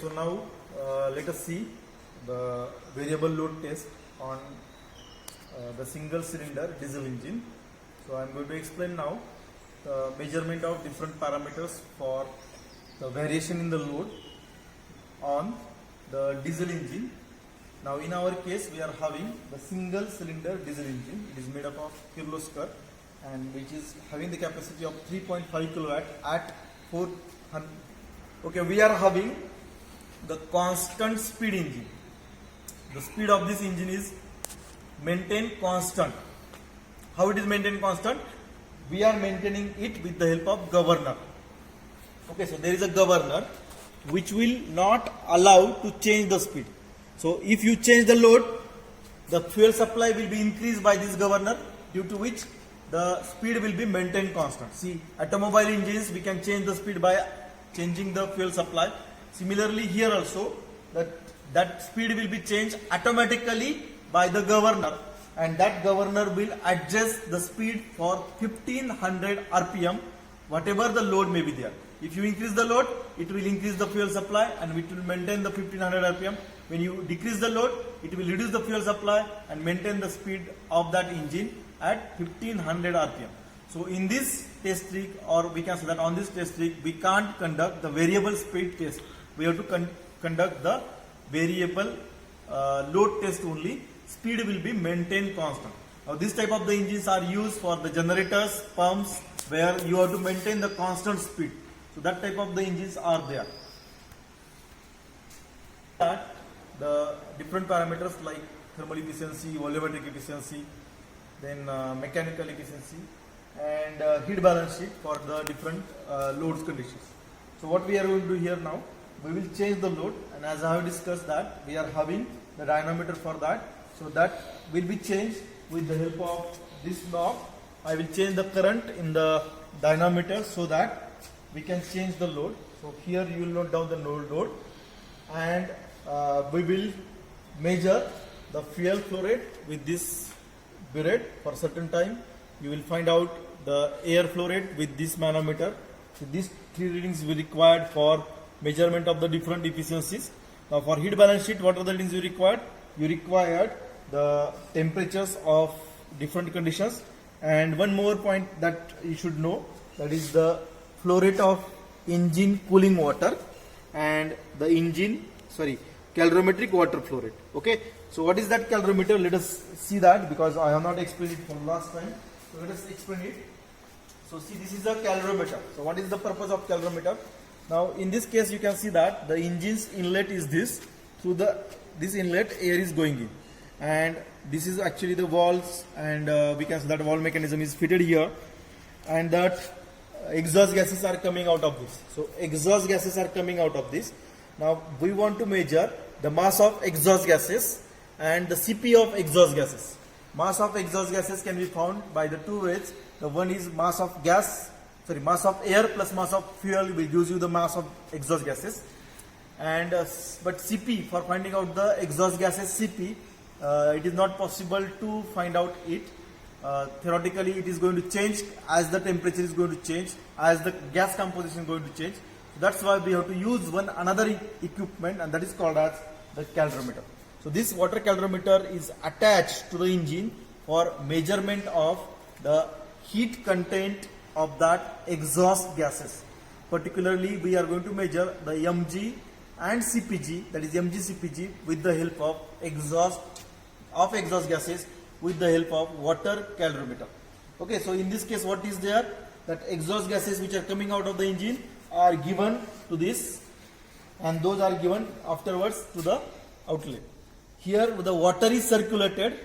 So now let us see the variable load test on the single cylinder diesel engine. So I am going to explain now the measurement of different parameters for the variation in the load on the diesel engine. Now in our case we are having the single cylinder diesel engine. It is made up of Kirloskar and which is having the capacity of 3.5 kilowatt at 400. Okay, we are having the constant speed engine. The speed of this engine is maintained constant. How it is maintained constant? We are maintaining it with the help of governor. Okay, so there is a governor which will not allow to change the speed. So if you change the load, the fuel supply will be increased by this governor, due to which the speed will be maintained constant. See, automobile engines we can change the speed by changing the fuel supply. Similarly here also that speed will be changed automatically by the governor, and that governor will adjust the speed for 1500 rpm whatever the load may be there. If you increase the load, it will increase the fuel supply and it will maintain the 1500 rpm. When you decrease the load, it will reduce the fuel supply and maintain the speed of that engine at 1500 rpm. So in this test rig, or we can say that on this test rig, we can't conduct the variable speed test. We have to conduct the variable load test only. Speed will be maintained constant. Now this type of the engines are used for the generators, pumps, where you have to maintain the constant speed. So that type of the engines are there. The different parameters like thermal efficiency, volumetric efficiency, then mechanical efficiency, and heat balance sheet for the different loads conditions. So what we are going to do here now, we will change the load, and as I have discussed that we are having the dynamometer for that. So that will be changed with the help of this knob. I will change the current in the dynamometer so that we can change the load. So here you will note down the load, and we will measure the fuel flow rate with this burette for certain time. You will find out the air flow rate with this manometer. So these three readings will be required for measurement of the different efficiencies. Now for heat balance sheet, what are the readings you required? You required the temperatures of different conditions, and one more point that you should know, that is the flow rate of engine cooling water and the calorimetric water flow rate. Okay, so what is that calorimeter? Let us see that, because I have not explained it for last time. So let us explain it. So see, this is a calorimeter. So what is the purpose of calorimeter? Now in this case you can see that the engine's inlet is this. Through this inlet air is going in, and this is actually the valves, and we can see that valve mechanism is fitted here, and that exhaust gases are coming out of this. So exhaust gases are coming out of this. Now we want to measure the mass of exhaust gases and the CP of exhaust gases. Mass of exhaust gases can be found by the two ways. The one is mass of air plus mass of fuel will gives you the mass of exhaust gases. And but CP, for finding out the exhaust gases CP, it is not possible to find out it. Theoretically it is going to change as the temperature is going to change, as the gas composition is going to change. So that's why we have to use another equipment, and that is called as the calorimeter. So this water calorimeter is attached to the engine for measurement of the heat content of that exhaust gases. Particularly we are going to measure the mg and CPG, that is mg CPG, with the help of exhaust gases with the help of water calorimeter. Okay, so in this case what is there, that exhaust gases which are coming out of the engine are given to this, and those are given afterwards to the outlet. Here the water is circulated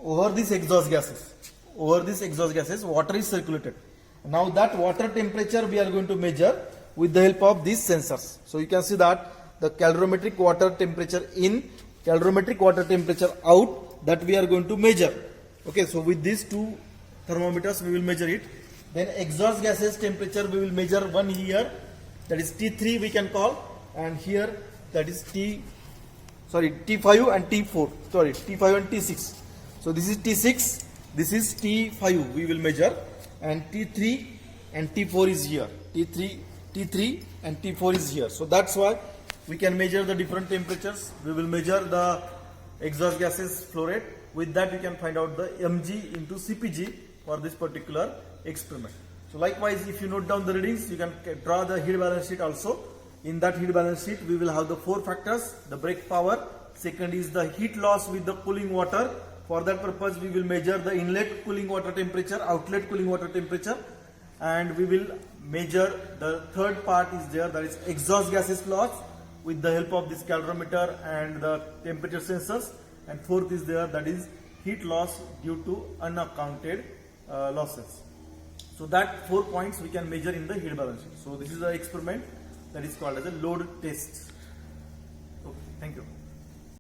over these exhaust gases. Over these exhaust gases water is circulated. Now that water temperature we are going to measure with the help of these sensors. So you can see that the calorimetric water temperature in, calorimetric water temperature out, that we are going to measure. Okay, so with these two thermometers we will measure it. Then exhaust gases temperature we will measure, one here, that is T3 we can call, and here that is T5 and T4, T5 and T6. So this is T6, this is T5 we will measure, and T3 and T4 is here. T3 and T4 is here. So that's why we can measure the different temperatures. We will measure the exhaust gases flow rate. With that we can find out the mg into CPG for this particular experiment. So likewise, if you note down the readings, you can draw the heat balance sheet also. In that heat balance sheet, we will have the 4 factors: the break power, second is the heat loss with the cooling water. For that purpose, we will measure the inlet cooling water temperature, outlet cooling water temperature, and we will measure the third part is there, that is exhaust gases loss with the help of this calorimeter and the temperature sensors, and fourth is there, that is heat loss due to unaccounted losses. So that 4 points we can measure in the heat balance sheet. So this is the experiment that is called as a load test. Okay, thank you.